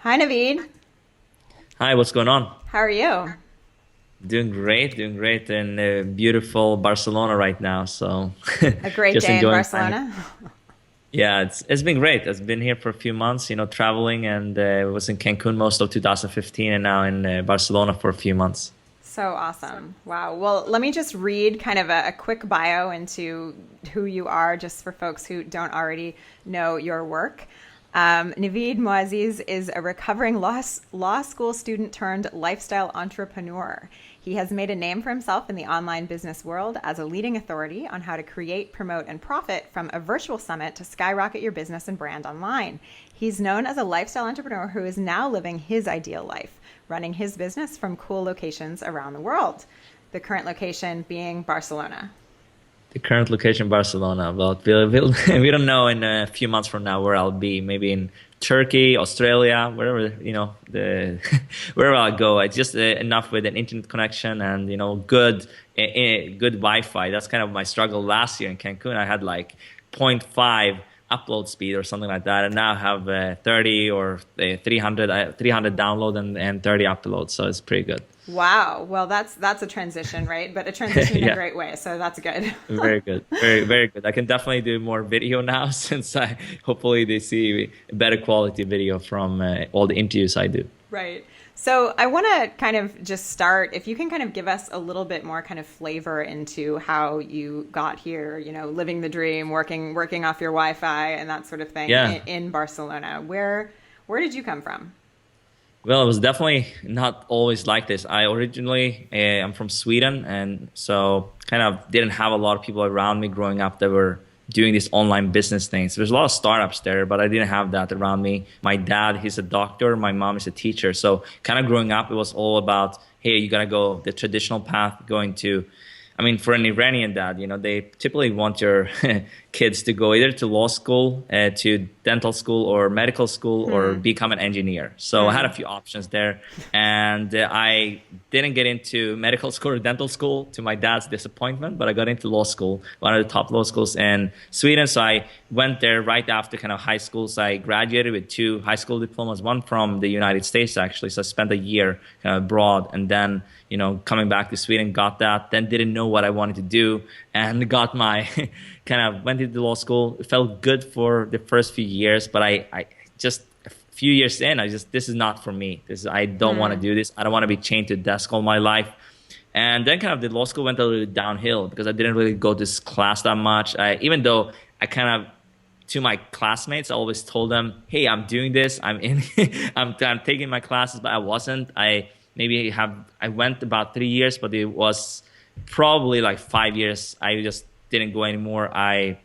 Hi, Navid. Hi, what's going on? How are you? Doing great in beautiful Barcelona right now. So A great just day in enjoying time. Barcelona. Yeah, it's been great. I've been here for a few months, traveling, and was in Cancun most of 2015, and now in Barcelona for a few months. So awesome. Wow. Well, let me just read kind of a quick bio into who you are, just for folks who don't already know your work. Navid Moazzez is a recovering law school student turned lifestyle entrepreneur. He has made a name for himself in the online business world as a leading authority on how to create, promote, and profit from a virtual summit to skyrocket your business and brand online. He's known as a lifestyle entrepreneur who is now living his ideal life, running his business from cool locations around the world. The current location being Barcelona. The current location, Barcelona. Well, we don't know in a few months from now where I'll be. Maybe in Turkey, Australia, wherever, the wherever I go. It's just enough with an internet connection and, good Wi-Fi. That's kind of my struggle last year in Cancun. I had like point 0.5 upload speed or something like that, and now I have 30 or 300 download and 30 uploads. So it's pretty good. Wow. Well, that's a transition, right? But a transition in a Yeah. great way. So that's good. Very good. Very good. I can definitely do more video now since I hopefully they see better quality video from all the interviews I do. Right. So I want to kind of just start, if you can kind of give us a little bit more kind of flavor into how you got here, living the dream, working off your Wi-Fi and that sort of thing Yeah. in Barcelona. Where did you come from? Well, it was definitely not always like this. I originally I'm from Sweden, and so kind of didn't have a lot of people around me growing up that were doing these online business things. There's a lot of startups there, but I didn't have that around me. My dad, he's a doctor. My mom is a teacher. So kind of growing up, it was all about, hey, you gotta go the traditional path, going to I mean, for an Iranian dad, they typically want your kids to go either to law school, to dental school, or medical school, or Hmm. become an engineer. So I had a Hmm. few options there, and I didn't get into medical school or dental school to my dad's disappointment, but I got into law school, one of the top law schools in Sweden. So I went there right after kind of high school. So I graduated with two high school diplomas, one from the United States actually. So I spent a year kind of abroad, and then coming back to Sweden, got that, then didn't know what I wanted to do, and got my kind of went into law school. It felt good for the first few years, but I just a few years in, this is not for me. I don't want to Hmm. do this. I don't want to be chained to a desk all my life. And then kind of the law school went a little downhill because I didn't really go to this class that much. Even though I kind of to my classmates, I always told them, "Hey, I'm doing this. I'm in. I'm taking my classes," but I wasn't. I went about 3 years, but it was probably like 5 years. I just didn't go anymore. I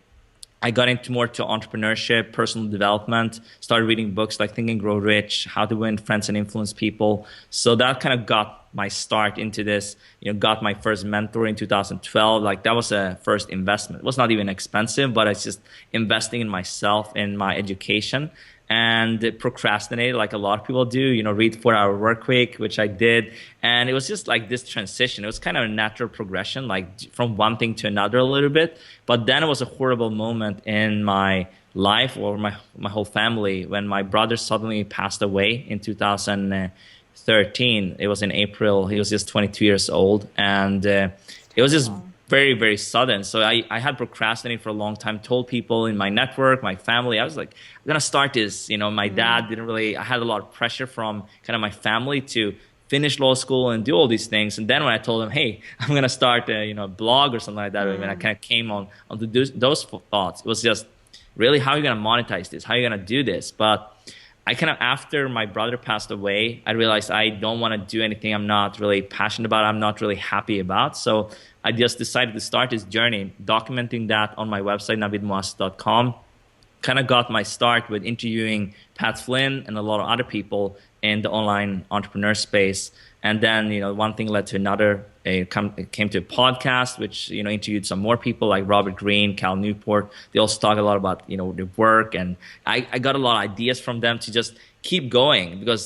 got into more to entrepreneurship, personal development, started reading books like Think and Grow Rich, How to Win Friends and Influence People. So that kind of got my start into this, got my first mentor in 2012. Like that was a first investment. It was not even expensive, but it's just investing in myself, in my education, and procrastinated like a lot of people do, read 4 hour work week, which I did. And it was just like this transition. It was kind of a natural progression, like from one thing to another a little bit. But then it was a horrible moment in my life or my whole family when my brother suddenly passed away in 2013. It was in April. He was just 22 years old. And it was just Terrible. very, very sudden. So I had procrastinated for a long time, told people in my network, my family, I was like, I'm going to start this. My dad didn't really, I had a lot of pressure from kind of my family to finish law school and do all these things. And then when I told them, hey, I'm going to start a blog or something like that, when I Hmm. kind of came onto those thoughts, it was just really, how are you going to monetize this? How are you going to do this? But I kind of, after my brother passed away, I realized I don't want to do anything I'm not really passionate about, I'm not really happy about. So I just decided to start this journey, documenting that on my website, navidmoazzez.com. Kind of got my start with interviewing Pat Flynn and a lot of other people in the online entrepreneur space. And then, one thing led to another. It came to a podcast, which, interviewed some more people like Robert Greene, Cal Newport. They also talk a lot about, the work. And I got a lot of ideas from them to just keep going because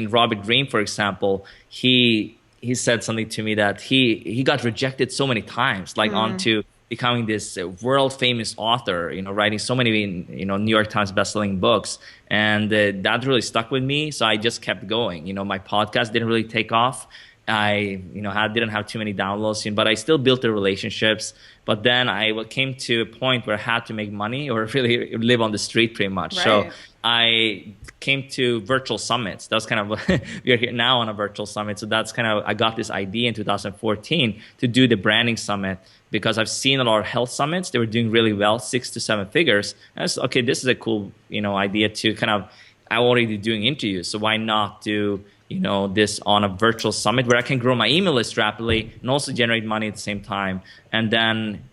Robert Greene, for example, he said something to me that he got rejected so many times, like Hmm. onto becoming this world famous author, writing so many, New York Times bestselling books. And that really stuck with me. So I just kept going. My podcast didn't really take off. I, didn't have too many downloads, but I still built the relationships. But then I came to a point where I had to make money or really live on the street pretty much. Right. So I came to virtual summits. That's kind of, we are here now on a virtual summit. So that's kind of, I got this idea in 2014 to do the branding summit because I've seen a lot of health summits. They were doing really well, 6 to 7 figures. And I said, okay, this is a cool, idea to kind of, I'm already doing interviews. So why not do, this on a virtual summit where I can grow my email list rapidly and also generate money at the same time. And then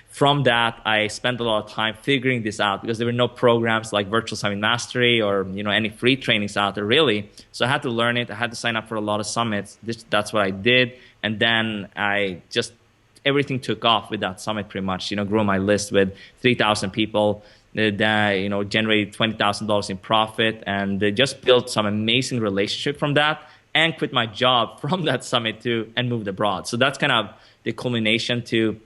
from that, I spent a lot of time figuring this out because there were no programs like Virtual Summit Mastery or, any free trainings out there really. So I had to learn it. I had to sign up for a lot of summits. That's what I did. And then everything took off with that summit pretty much, grew my list with 3,000 people. Generated $20,000 in profit, and they just built some amazing relationship from that, and quit my job from that summit too, and moved abroad. So that's kind of the culmination to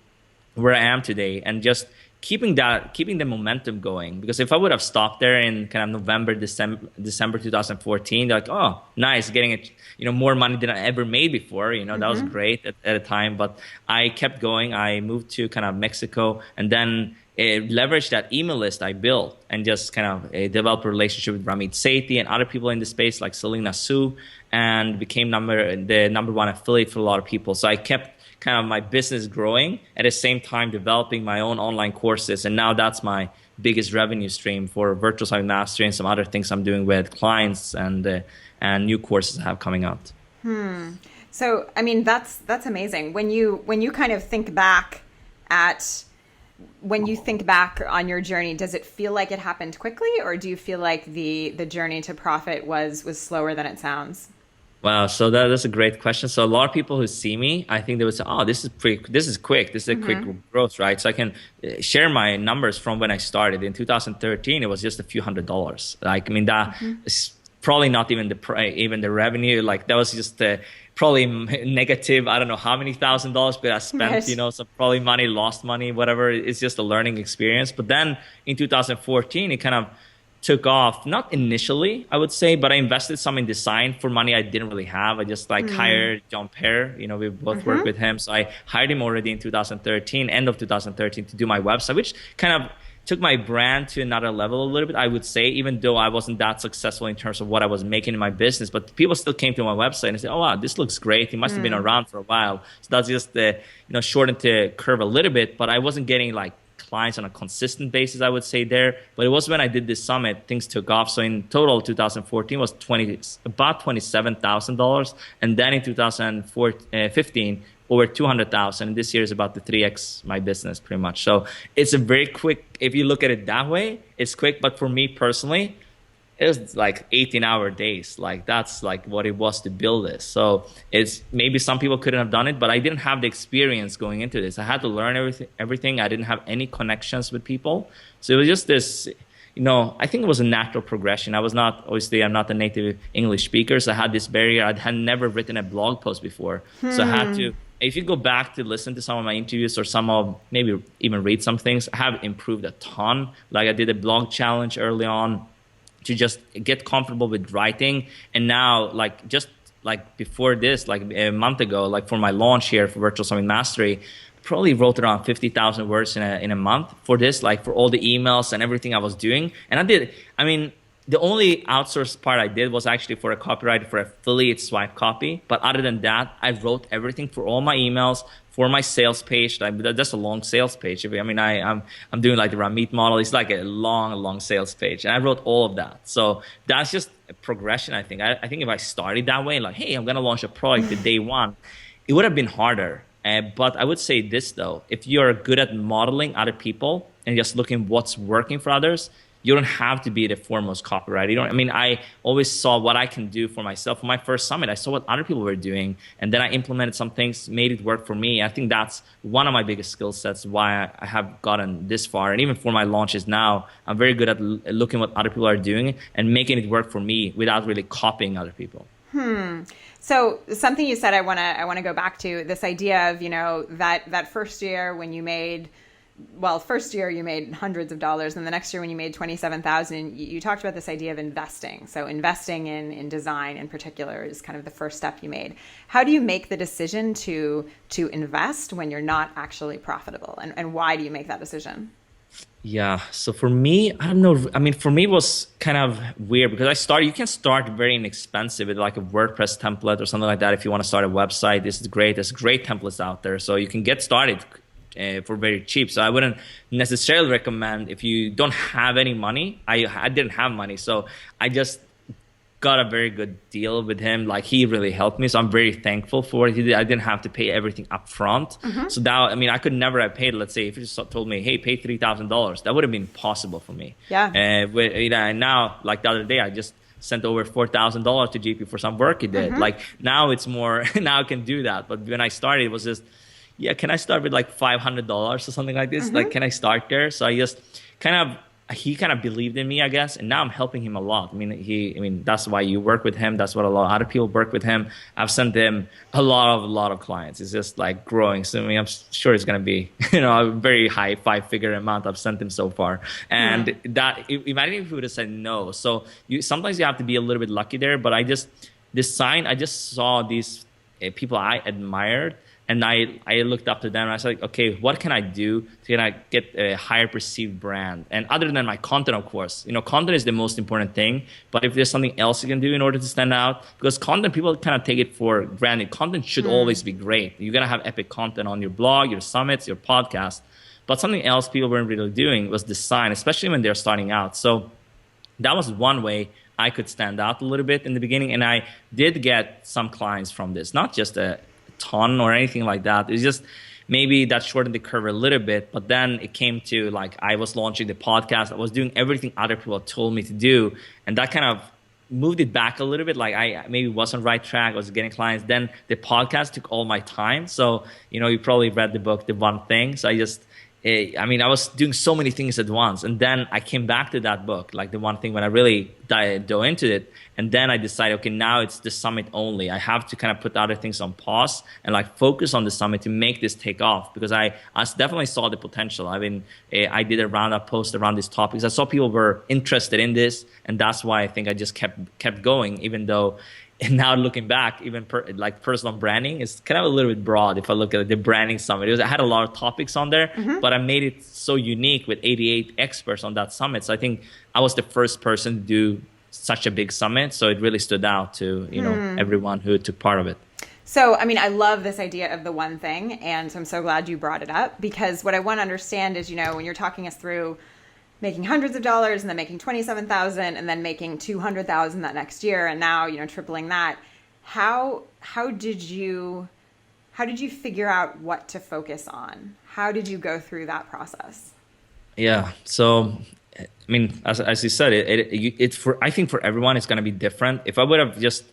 where I am today, and just keeping the momentum going. Because if I would have stopped there in kind of November, December 2014, they're like, oh, nice, getting more money than I ever made before. That was great at a time, but I kept going. I moved to kind of Mexico, and then leveraged that email list I built and just kind of developed a relationship with Ramit Sethi and other people in the space like Selena Su, and became the number one affiliate for a lot of people. So I kept kind of my business growing at the same time developing my own online courses. And now that's my biggest revenue stream for Virtual Summit Mastery and some other things I'm doing with clients and new courses I have coming out. So, I mean, that's amazing. When you kind of think back on your journey, does it feel like it happened quickly, or do you feel like the journey to profit was slower than it sounds? Wow, so that's a great question. So a lot of people who see me, I think they would say, "Oh, this is quick. This is a quick growth, right?" So I can share my numbers from when I started in 2013. It was just a few $100s. Like, I mean, that is probably not even the revenue. Like, that was just probably negative, I don't know how many $1,000s, but I spent, some probably money, lost money, whatever. It's just a learning experience. But then in 2014, it kind of took off, not initially, I would say, but I invested some in design for money I didn't really have. I just hired John Pear, we both work with him. So I hired him already in 2013, end of 2013, to do my website, which kind of took my brand to another level a little bit, I would say, even though I wasn't that successful in terms of what I was making in my business. But people still came to my website and said, oh, wow, this looks great. He must have been around for a while. So that's just shortened the curve a little bit. But I wasn't getting like clients on a consistent basis, I would say there. But it was when I did this summit, things took off. So in total, 2014 was about $27,000. And then in 2015, over 200,000. And this year is about to 3x my business pretty much. So it's a very quick, if you look at it that way, it's quick. But for me personally, it was like 18-hour days. Like, that's like what it was to build this. So it's maybe some people couldn't have done it, but I didn't have the experience going into this. I had to learn everything. I didn't have any connections with people. So it was just this, I think it was a natural progression. I'm not a native English speaker, so I had this barrier. I had never written a blog post before. So I had to, if you go back to listen to some of my interviews or maybe even read some things, I have improved a ton. Like, I did a blog challenge early on to just get comfortable with writing. And now, just before this, like a month ago, like for my launch here for Virtual Summit Mastery, probably wrote around 50,000 words in a month for this, like for all the emails and everything I was doing. And the only outsourced part I did was actually for a copywriter for affiliate swipe copy. But other than that, I wrote everything for all my emails, for my sales page. That's a long sales page. I'm doing like the Ramit model. It's like a long sales page. And I wrote all of that. So that's just a progression, I think. I think if I started that way, like, hey, I'm going to launch a product the day one, it would have been harder. But I would say this, though. If you're good at modeling other people and just looking what's working for others, you don't have to be the foremost copywriter. I always saw what I can do for myself. For my first summit, I saw what other people were doing, and then I implemented some things, made it work for me. I think that's one of my biggest skill sets, why I have gotten this far. And even for my launches now, I'm very good at looking what other people are doing and making it work for me without really copying other people. So something you said, I want to go back to this idea of, that first year when you made, well, first year you made hundreds of dollars, and the next year when you made 27,000, you talked about this idea of investing. So investing in design in particular is kind of the first step you made. How do you make the decision to invest when you're not actually profitable, and why do you make that decision? Yeah. So for me, I don't know. I mean, for me, it was kind of weird because you can start very inexpensive with like a WordPress template or something like that. If you want to start a website, this is great. There's great templates out there. So you can get started for very cheap. So I wouldn't necessarily recommend if you don't have any money. I didn't have money. So I just got a very good deal with him. Like he really helped me. So I'm very thankful for it. I didn't have to pay everything up front. So now, I mean, I could never have paid, let's say, if you just told me, hey, pay $3,000, that would have been impossible for me. Yeah. And now, like the other day, I just sent over $4,000 to GP for some work he did. Like now it's more, now I can do that. But when I started, it was just, yeah, can I start with like $500 or something like this? Like, can I start there? So I just he kind of believed in me, I guess, and now I'm helping him a lot. I mean, that's why you work with him. That's what a lot of other people work with him. I've sent him a lot of clients. It's just like growing. So I mean, I'm sure it's gonna be, a very high 5-figure amount I've sent him so far. And that, imagine if he would have said no. So sometimes you have to be a little bit lucky there. But I just saw these people I admired. And I looked up to them and I was like, okay, what can I do to get a higher perceived brand? And other than my content, of course, content is the most important thing. But if there's something else you can do in order to stand out, because content, people kind of take it for granted. Content should always be great. You're going to have epic content on your blog, your summits, your podcast. But something else people weren't really doing was design, especially when they're starting out. So that was one way I could stand out a little bit in the beginning. And I did get some clients from this, not just a ton or anything like that. It's just maybe that shortened the curve a little bit. But then it came to like I was launching the podcast. I was doing everything other people told me to do. And that kind of moved it back a little bit. Like I maybe was on the right track. I was getting clients. Then the podcast took all my time. So, you probably read the book, The One Thing. So I was doing so many things at once. And then I came back to that book, like The One Thing, when I really dove into it. And then I decided, okay, now it's the summit only. I have to kind of put other things on pause and like focus on the summit to make this take off, because I definitely saw the potential. I mean, I did a roundup post around these topics. I saw people were interested in this. And that's why I think I just kept going, even though, and now looking back, even personal branding is kind of a little bit broad. If I look at the branding summit, I had a lot of topics on there, but I made it so unique with 88 experts on that summit. So I think I was the first person to do such a big summit. So it really stood out to, everyone who took part of it. So, I mean, I love this idea of the one thing. And I'm so glad you brought it up, because what I want to understand is, when you're talking us through making hundreds of dollars and then making 27,000 and then making 200,000 that next year, and now tripling that, how did you figure out what to focus on? How did you go through that process? Yeah, so I mean, as you said, I think for everyone it's going to be different. If I would have just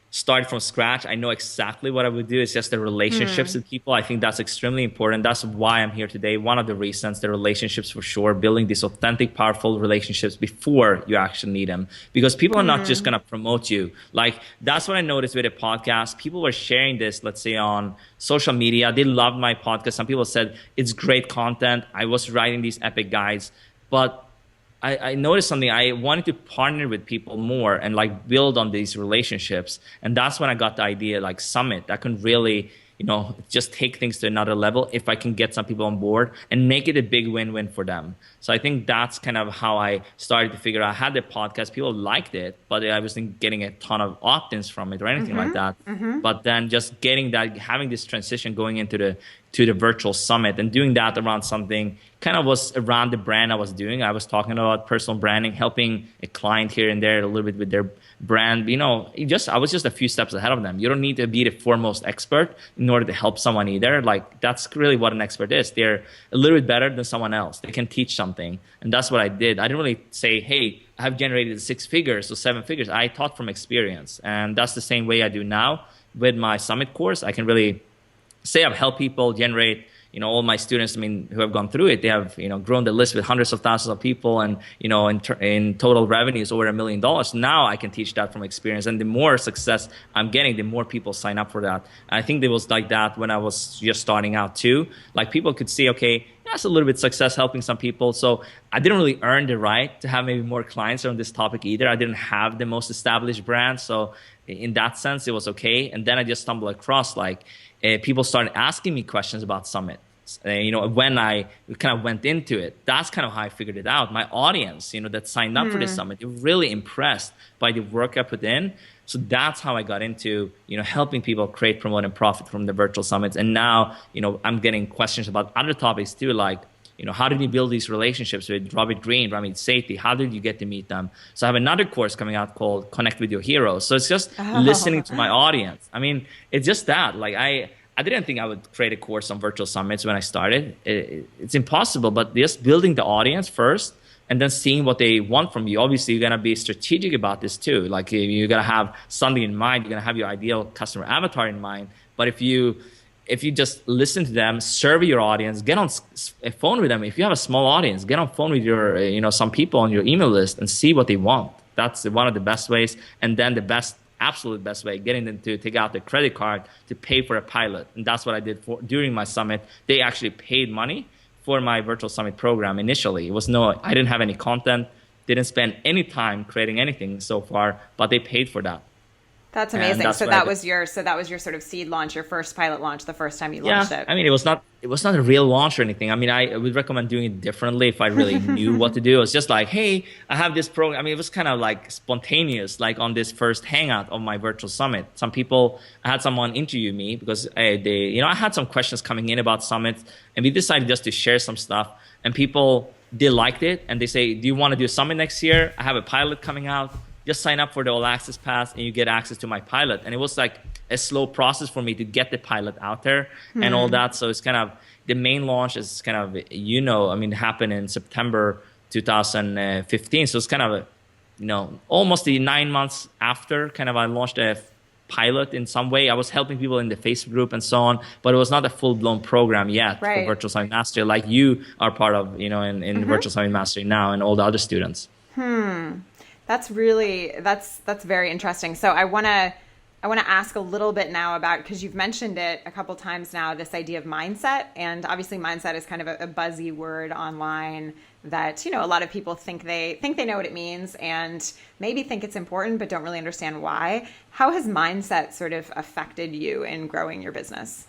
started from scratch, I know exactly what I would do. It's just the relationships with people. I think that's extremely important. That's why I'm here today. One of the reasons, the relationships for sure, building these authentic, powerful relationships before you actually need them. Because people are not just going to promote you. Like, that's what I noticed with a podcast. People were sharing this, let's say on social media. They loved my podcast. Some people said it's great content. I was writing these epic guides, but I noticed something. I wanted to partner with people more and like build on these relationships. And that's when I got the idea, like Summit, that can really, just take things to another level if I can get some people on board and make it a big win-win for them. So I think that's kind of how I started to figure out. I had the podcast, people liked it, but I wasn't getting a ton of opt-ins from it or anything like that. But then just getting that, having this transition going into the virtual summit and doing that around something kind of was around the brand I was doing. I was talking about personal branding, helping a client here and there a little bit with their brand. I was just a few steps ahead of them. You don't need to be the foremost expert in order to help someone either. Like, that's really what an expert is. They're a little bit better than someone else. They can teach something. And that's what I did. I didn't really say, hey, I've generated 6 figures or 7 figures. I taught from experience. And that's the same way I do now with my summit course. I can really say I've helped people generate all my students, who have gone through it, they have, grown the list with hundreds of thousands of people, and, in total revenues over $1 million. Now I can teach that from experience. And the more success I'm getting, the more people sign up for that. And I think it was like that when I was just starting out too. Like, people could see, okay, that's a little bit success helping some people. So I didn't really earn the right to have maybe more clients on this topic either. I didn't have the most established brand. So in that sense, it was okay. And then I just stumbled across, people started asking me questions about Summit. When I kind of went into it, that's kind of how I figured it out. My audience, that signed up for this summit, they were really impressed by the work I put in. So that's how I got into, helping people create, promote, and profit from the virtual summits. And now, I'm getting questions about other topics too, like, how did you build these relationships with Robert Greene, Ramit Sethi? How did you get to meet them? So I have another course coming out called Connect with Your Heroes. So it's just listening to my audience. It's just that. I didn't think I would create a course on virtual summits when I started. It's impossible, but just building the audience first and then seeing what they want from you. Obviously, you're gonna be strategic about this too. Like, you're gonna have something in mind. You're gonna have your ideal customer avatar in mind. But if you just listen to them, survey your audience, get on a phone with them. If you have a small audience, get on phone with your, some people on your email list and see what they want. That's one of the best ways. And then the absolute best way, getting them to take out their credit card to pay for a pilot. And that's what I did during my summit. They actually paid money for my virtual summit program initially. I didn't have any content, didn't spend any time creating anything so far, but they paid for that. That's amazing. That was your sort of seed launch, your first pilot launch, the first time you launched it. It was not a real launch or anything. I would recommend doing it differently if I really knew what to do. It was just like, hey, I have this program. It was kind of like spontaneous, like on this first hangout of my virtual summit. I had someone interview me because I had some questions coming in about summits, and we decided just to share some stuff. And people, they liked it, and they say, do you want to do a summit next year? I have a pilot coming out. Just sign up for the all access pass and you get access to my pilot. And it was like a slow process for me to get the pilot out there and all that. So it's kind of, the main launch is kind of, happened in September 2015. So it's kind of, almost 9 months after I launched a pilot in some way. I was helping people in the Facebook group and so on, but it was not a full-blown program yet for Virtual Summit Mastery, like you are part of, in Virtual Summit Mastery now, and all the other students. That's very interesting. So I want to ask a little bit now about, because you've mentioned it a couple times now, this idea of mindset. And obviously mindset is kind of a buzzy word online that, a lot of people think they know what it means and maybe think it's important, but don't really understand why. How has mindset sort of affected you in growing your business?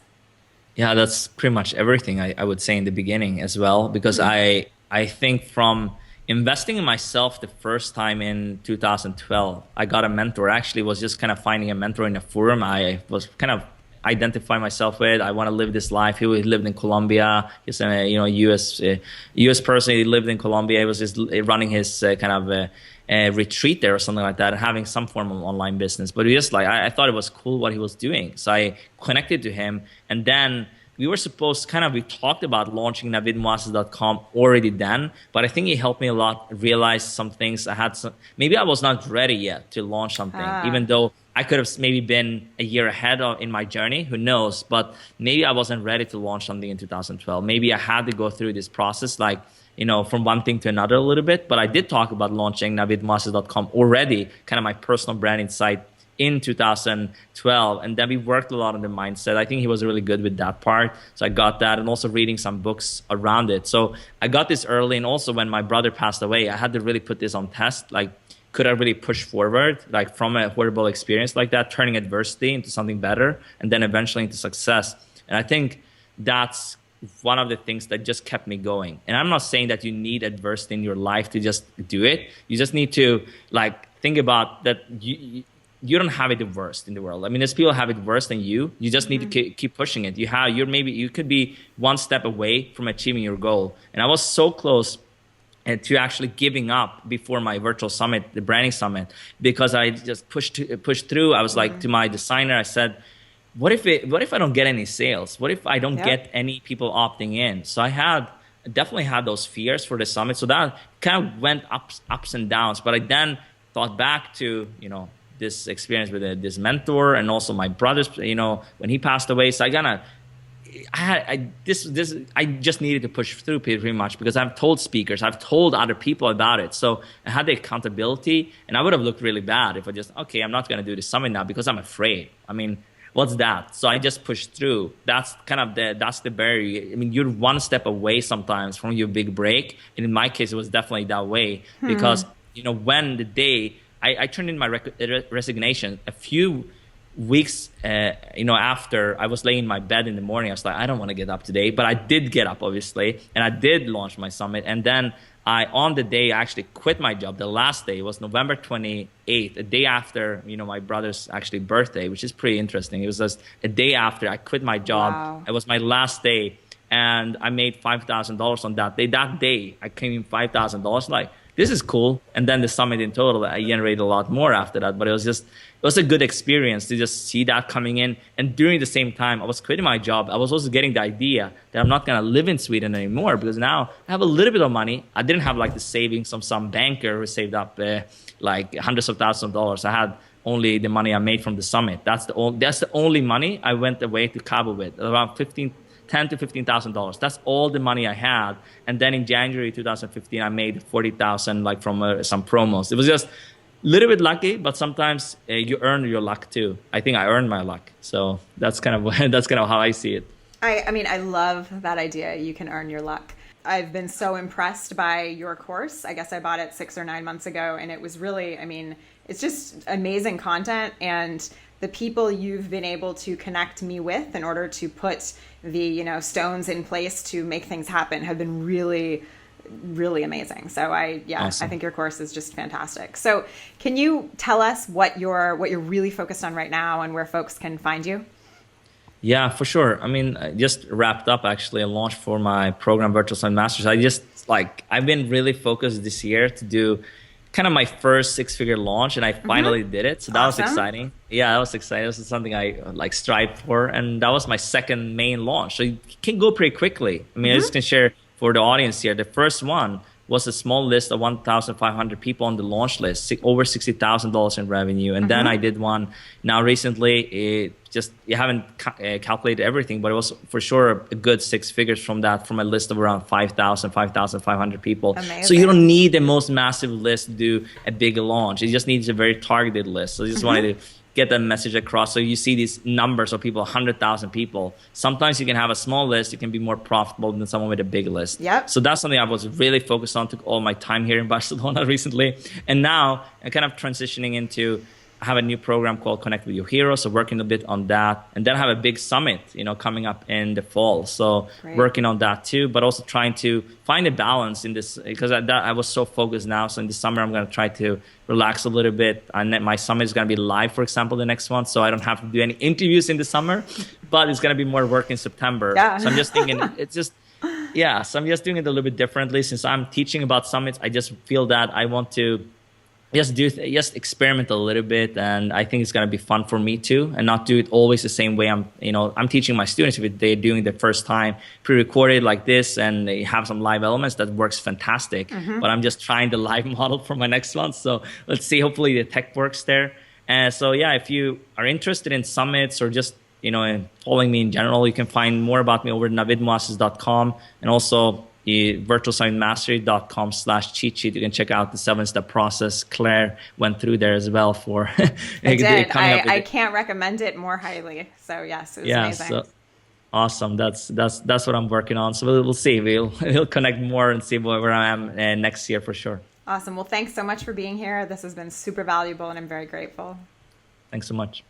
Yeah, that's pretty much everything I would say in the beginning as well, because I think from investing in myself the first time in 2012, I got a mentor. Actually, was just kind of finding a mentor in a forum. I was kind of identifying myself with. I want to live this life. He lived in Colombia. He's a U.S. person. He lived in Colombia. He was just running his retreat there or something like that, and having some form of online business. But I thought it was cool what he was doing. So I connected to him, and then we talked about launching navidmoazzez.com already then, but I think he helped me a lot realize some things. Maybe I was not ready yet to launch something, even though I could have maybe been a year ahead in my journey, who knows, but maybe I wasn't ready to launch something in 2012. Maybe I had to go through this process, from one thing to another a little bit, but I did talk about launching navidmoazzez.com already, kind of my personal branding site, in 2012, and then we worked a lot on the mindset. I think he was really good with that part, so I got that, and also reading some books around it. So I got this early, and also when my brother passed away, I had to really put this on test. Could I really push forward, from a horrible experience like that, turning adversity into something better, and then eventually into success? And I think that's one of the things that just kept me going. And I'm not saying that you need adversity in your life to just do it. You just need to think about that. You don't have it the worst in the world. There's people have it worse than you. You just need to keep pushing it. You could be one step away from achieving your goal. And I was so close to actually giving up before my virtual summit, the branding summit, because I just pushed through. I was to my designer, I said, what if I don't get any sales? What if I don't get any people opting in? So I definitely had those fears for the summit. So that kind of went ups and downs. But I then thought back to, this experience with this mentor, and also my brother's, when he passed away. So I just needed to push through pretty much because I've told speakers, I've told other people about it. So I had the accountability, and I would have looked really bad if I just, okay, I'm not going to do the summit now because I'm afraid. I mean, what's that? So I just pushed through. That's kind of that's the barrier. I mean, you're one step away sometimes from your big break. And in my case, it was definitely that way because, when the day I turned in my resignation a few weeks, after I was laying in my bed in the morning, I was like, I don't want to get up today, but I did get up, obviously, and I did launch my summit. And then on the day, I actually quit my job. The last day was November 28th, a day after, my brother's actually birthday, which is pretty interesting. It was just a day after I quit my job. Wow. It was my last day, and I made $5,000 on that day. That day, I came in $5,000, like, this is cool. And then the summit in total, I generated a lot more after that. But it was a good experience to just see that coming in. And during the same time, I was quitting my job. I was also getting the idea that I'm not going to live in Sweden anymore because now I have a little bit of money. I didn't have like the savings of some banker who saved up like hundreds of thousands of dollars. I had only the money I made from the summit. That's the only money I went away to Cabo with, around $10,000 to $15,000. That's all the money I had. And then in January 2015, I made $40,000 like from some promos. It was just a little bit lucky, but sometimes you earn your luck too. I think I earned my luck. So that's kind of how I see it. I mean, I love that idea. You can earn your luck. I've been so impressed by your course. I guess I bought it 6 or 9 months ago, and it was really, I mean, it's just amazing content, and the people you've been able to connect me with in order to put the, stones in place to make things happen have been really, really amazing. So awesome. I think your course is just fantastic. So can you tell us what you're really focused on right now and where folks can find you? Yeah, for sure. I mean, I just wrapped up actually a launch for my program, Virtual Summit Masters. I've been really focused this year to do kind of my first 6-figure launch, and I finally did it. So that was exciting. Yeah, that was exciting. This is something I strived for, and that was my second main launch. So you can go pretty quickly. I mean, I just can share for the audience here. The first one was a small list of 1,500 people on the launch list, over $60,000 in revenue. And then I did one now recently. You haven't calculated everything, but it was for sure a good 6 figures from a list of around 5,500 people. Amazing. So you don't need the most massive list to do a big launch. It just needs a very targeted list. So I just wanted to get that message across. So you see these numbers of people, 100,000 people. Sometimes you can have a small list. You can be more profitable than someone with a big list. Yep. So that's something I was really focused on. Took all my time here in Barcelona recently. And now I'm kind of transitioning into, I have a new program called Connect with Your Hero. So working a bit on that. And then I have a big summit, coming up in the fall. So working on that too, but also trying to find a balance in this, because I was so focused now. So in the summer, I'm going to try to relax a little bit. And my summit is going to be live, for example, the next one. So I don't have to do any interviews in the summer, but it's going to be more work in September. Yeah. So I'm just thinking so I'm just doing it a little bit differently. Since I'm teaching about summits, I just feel that I want to just experiment a little bit, and I think it's gonna be fun for me too, and not do it always the same way. I'm teaching my students if they're doing the first time pre-recorded like this, and they have some live elements that works fantastic. But I'm just trying the live model for my next one. So let's see. Hopefully the tech works there. And so yeah, if you are interested in summits or just in following me in general, you can find more about me over at navidmoazzez.com, and also virtualsummitmastery.com/cheat sheet. You can check out the 7-step process Claire went through there as well for I did. I can't recommend it more highly. So yes, it was amazing. So, awesome. That's what I'm working on. So we'll see. We'll connect more and see where I am next year for sure. Awesome. Well, thanks so much for being here. This has been super valuable, and I'm very grateful. Thanks so much.